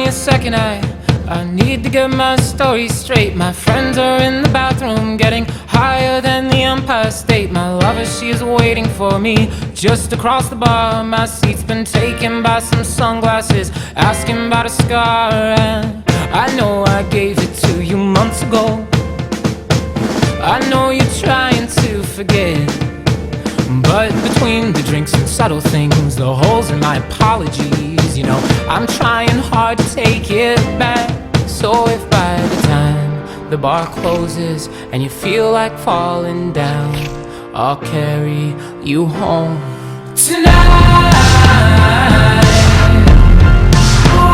a second, I need to get my story straight. My friends are in the bathroom getting higher than the Empire State. My lover, she is waiting for me just across the bar. My seat's been taken by some sunglasses asking about a scar. And I know I gave it to you months ago. I know you're trying to forget, but between the drinks and subtle things, the holes in my apologies, you know, I'm trying hard to take it back. So if by the time the bar closes and you feel like falling down, I'll carry you home tonight.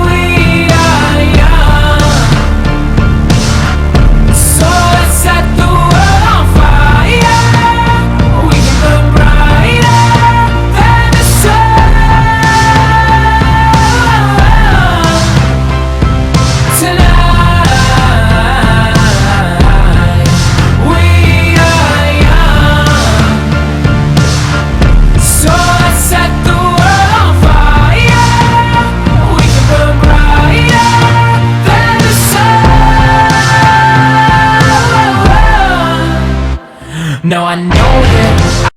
We are young, so let's set the world on fire. We can burn brighter than the sun tonight. We are young, so let's set the world on fire. We can burn brighter than the sun. Now I know that